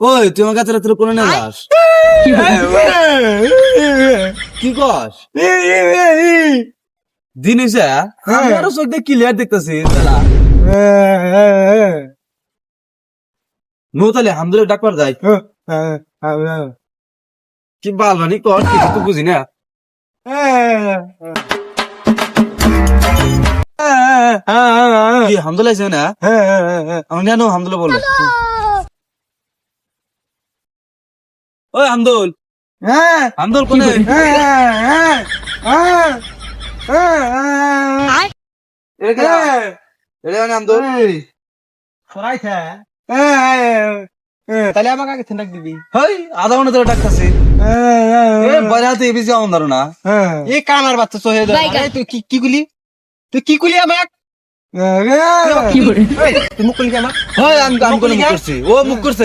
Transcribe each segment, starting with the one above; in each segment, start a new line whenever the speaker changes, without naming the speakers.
ওই তুই আমার কাছে তোর কোনে না যাস কি কস জিনিস আমারও চোখ দিয়ে ক্লিয়ার দেখতেছি নো তাহলে হামদুলিল্লাহ ডাক্তার যাই কি বালবানি কর কিছু তো বুঝি না কি হামদুলিল্লাহ আছে না আমি জানো হামদুলিল্লাহ বলো ওই হামদুল হামদুল কোনে হামদুল
তাহলে আমাকে আগে ডাক দিবি
হই আধা ঘন্টা ধরে ডাকতেছি বাড়াতে বেশি আমার ধরো না
এই কানার বাচ্চা সোহে তুই কি গুলি তুই কি গুলি আমাক তুই মুখ করলি আমাক
হয় আমি কোনো মুখ করছি ও মুখ করছে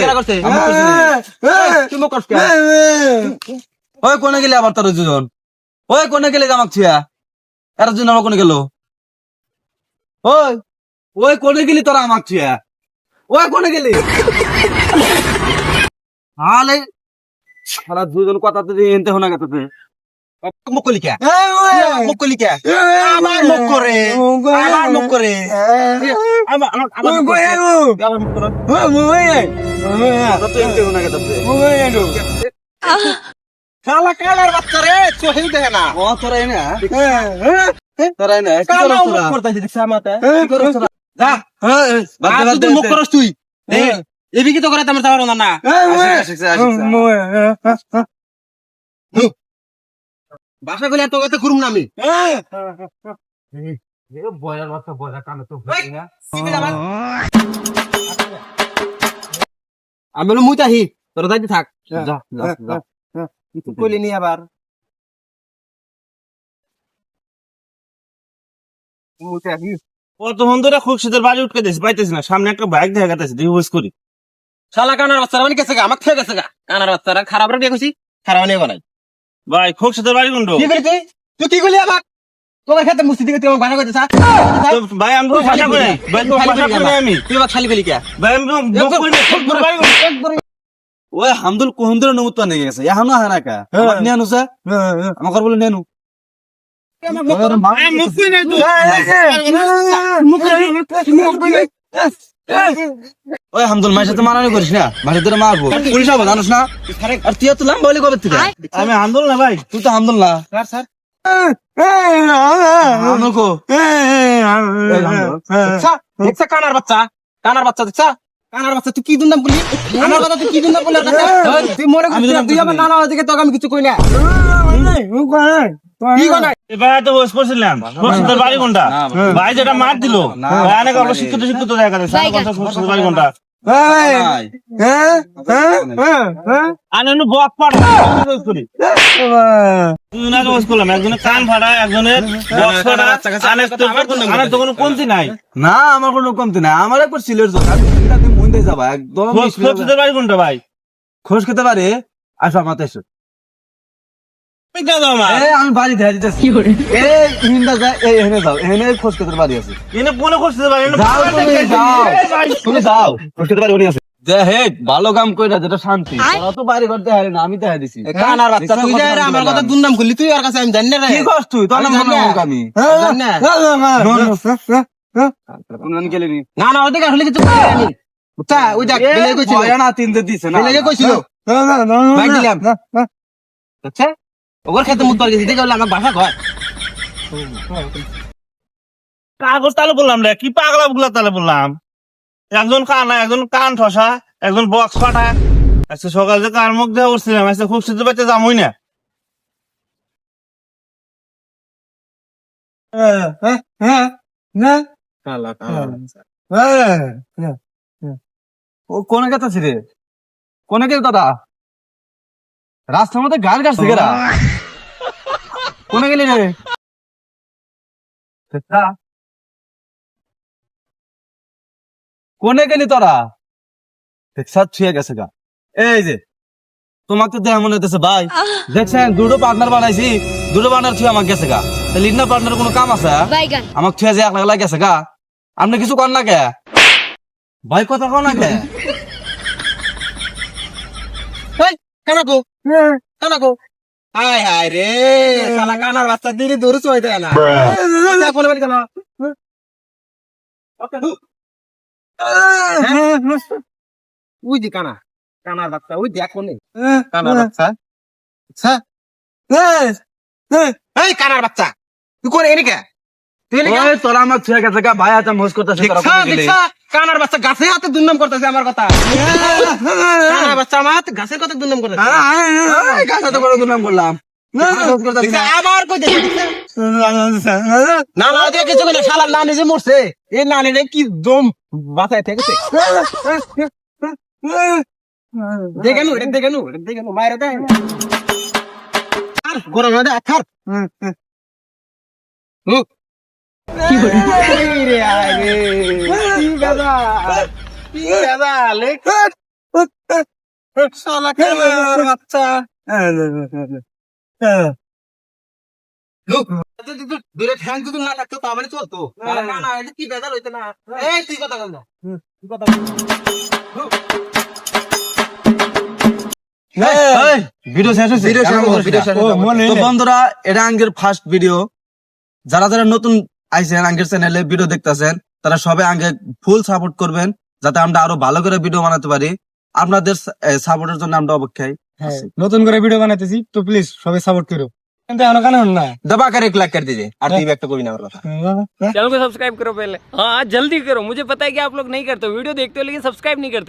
তুই মুখ করছিস
ওই কোনে গেলে আবার তার দুজন ওই কোনে গেলে আমাক ছিয়া এর জন্য আমার কোনে গেল ওই ওই কোনে গেলি তোরা আমাক ছিয়া ওই কোনে গেলি আলে সারা দুজন কথা তো এনতে হোনা গেছে
মুখ করলি কে মুখ করলি কে আমার মুখ করে আমার মুখ করে আমার মুখ করে
তো এনতে হোনা গেছে
শালা কালার বাচ্চা রে চোখে দেখে না
ও তোরা এনে তোরা এনে কি
কালা
করছ
মুখ
তোরা
করতেছিস দেখছ আমাতে
কি করছ তোরা
যা
বাদ
তুই মুখ করস তুই এবি কি তো করে তোমার যাওয়ার না বাসা গলে তো কথা ঘুরুম না আমি
বয়ার বাচ্চা বয়া কানে তো
আমি বলি মুই তাহি তোর যাইতে থাক
যা যা যা
কইলি নি আবার
কত বন্ধুরা খুব শীতের বাড়ি উঠকে দিয়েছি পাইতেছি না সামনে একটা বাইক দেখা গেছে ডিভোর্স করি
শালা কানার বাচ্চারা মানে গেছে গা আমার থেকে গেছে গা কানার বাচ্চারা খারাপ রে কইছি খারাপ নিয়ে বানাই
ভাই খুব শীতের বাড়ি কোনটো
কি করি তুই কি কইলি আমাক তোর খেতে মুস্তি দিকে তুই আমাকে বানা কইতেছ
ভাই আমি তো ভাষা কই ভাই তো ভাষা কই আমি
তুই আমাকে খালি কইলি কে
ভাই আমি মুখ কই না খুব বড় বাড়ি
ওই হামদুল কোহন্দুর নমুত নিয়ে গেছে এখনো হানা কা আমার নিয়ে আনুসা আমাকে বলে নেনু
মুখ কই না
ওই হামদুল মায়ের সাথে মারামারি করিস না মাসে তোরা মারবো পুলিশ হবো জানোস না আর তুই তো লাম বলি কবে থেকে
আমি আন্দোল না ভাই
তুই তো হামদুল না
স্যার
হামদুল কো
দেখছ কানার বাচ্চা দেখছ কানার বাচ্চা তুই কি দুন্দাম বলি আমার কথা তুই কি দুন্দাম বলি তুই মরে তুই আমার নানা দিকে তোকে আমি কিছু কই না কি কই
এবার তো বস করছিলাম খুব শীতের বাড়ি কোনটা ভাই যেটা মার দিল ভাই অনেক অল্প শিক্ষিত দেখা যাচ্ছে খুব শীতের বাড়ি কোনটা আমি বক পাড়া করি দুজনে বস করলাম একজনের কান ফাটা একজনের বক্স ফাটা আমার তো কোনো কমতি নাই
না আমার কোনো কমতি নাই আমার একবার সিলের জন্য আমি সিলেটাতে মন্দে যাবা একদম
খুব শীতের বাড়ি কোনটা ভাই
খোঁজ খেতে পারে আসো আমার এসো আমি বাড়ি দেখা দিতেছি হিন্দা যায় এখানে যাও এখানে খোঁজ খেতে বাড়ি আছে
এনে কোনে খোঁজ খেতে পারি
যাও তুমি যাও খোঁজ খেতে বাড়ি উনি আছে ভালো কাম কই না যেটা শান্তি তোরা তো বাড়ি করতে হারি না আমি দেখা দিছি
কানার বাচ্চা তুই যাই রে আমার কথা দুন্দাম করলি তুই আর কাছে আমি জানি না রে
কি করছ তুই তোর নাম
জানি না।
আমি
জানি না।
কোনখানে গেলি নি
না না ওদিকে আসলে কিছু করি আমি বুঝছা ওই দেখ বেলে কইছিল
ভয় না তিনটে দিছে না
বেলে কইছিল বাইক দিলাম আচ্ছা ওর খেতে মুখ তোর গেছি দেখে বলে আমার বাসা কয়
কাগজ তালে বললাম রে কি পাগলা বুগলা তালে বললাম একজন কানা একজন কান ঠসা একজন বক্স ফাটা আজকে সকাল যে কার মুখ দেওয়া করছিলাম আজকে খুব শীতের বাড়িতে যামই না
ও কোনে গেছে রে কোনে গেছে দাদা রাস্তার মধ্যে গান গাছ থেকে কোনে গেলি রে কোনে গেলি তোরা সাত ছুঁয়ে গেছে গা এই যে তোমাকে তো দেখ মনে হইতেছে ভাই দেখছেন দুটো পার্টনার বানাইছি দুটো পার্টনার ছুঁয়ে আমাকে গেছে গা তাহলে ইন্না পার্টনার কোনো কাম আছে আমাকে ছুঁয়ে যে একলা গেছে গা আপনি কিছু কর না কে ভাই কথা কর না কে
কানাকো কানাকো হায় হায় রে শালা কানার বাচ্চা দিলি দৌড়ে চলে যায় না কোনে বাড়ি কানা ওই যে কানা কানার বাচ্চা ওই দেখ কোনে কানার বাচ্চা এই কানার বাচ্চা তুই করে এনে কে তুই এনে কে
ওই তোরা আমার ছুঁয়ে গেছে গা, ভাই আচ্ছা মোজ করতেছে তোরা
দেখছা
কোনে গেলি?
দেখছা কানার বাচ্চা গাছে হাতে দুর্নাম করতেছে আমার কথা কানার বাচ্চা আমার হাতে গাছের কথা দুর্নাম করতেছে
এই গাছে তো বড় দুর্নাম করলাম।
দেখছা, আবার কই দেখছা না না দিয়ে কিছু না শালা নানি যে মরছে এই নানি রে কি দম বাঁচায় থেকেছে দেখে নু মায়ের দেয় আর গরম হয়ে দেয় খার কি রে আয় রে কি গাদা লে শালা কানার বাচ্চা দূরে ফ্যান যদি না থাকতো তাহলে চলতো না না এটা কি বেজাল হইতো না এই তুই কথা বল না তুই কথা বল
এই, ভিডিও শেষ হয়েছে? তো বন্ধুরা, এটা আঙ্গের ফার্স্ট ভিডিও। যারা যারা নতুন আইছেন আঙ্গের চ্যানেলে ভিডিও দেখতেছেন, তারা সবাই আঙ্গে ফুল সাপোর্ট করবেন, যাতে আমরা আরো ভালো করে ভিডিও বানাতে পারি। আপনাদের সাপোর্টের জন্য আমরা অপেক্ষায় আছি।
নতুন করে ভিডিও বানাইতেছি, তো প্লিজ সবাই সাপোর্ট করো। কিন্তু এখনো কেন না
दबा कर एक लाख कर दीजिए और टीवी एक तो कोई ना कर रहा
चैनल को सब्सक्राइब करो पहले। हाँ जल्दी करो, मुझे पता है कि आप लोग नहीं करते, वीडियो देखते हो लेकिन सब्सक्राइब नहीं करते।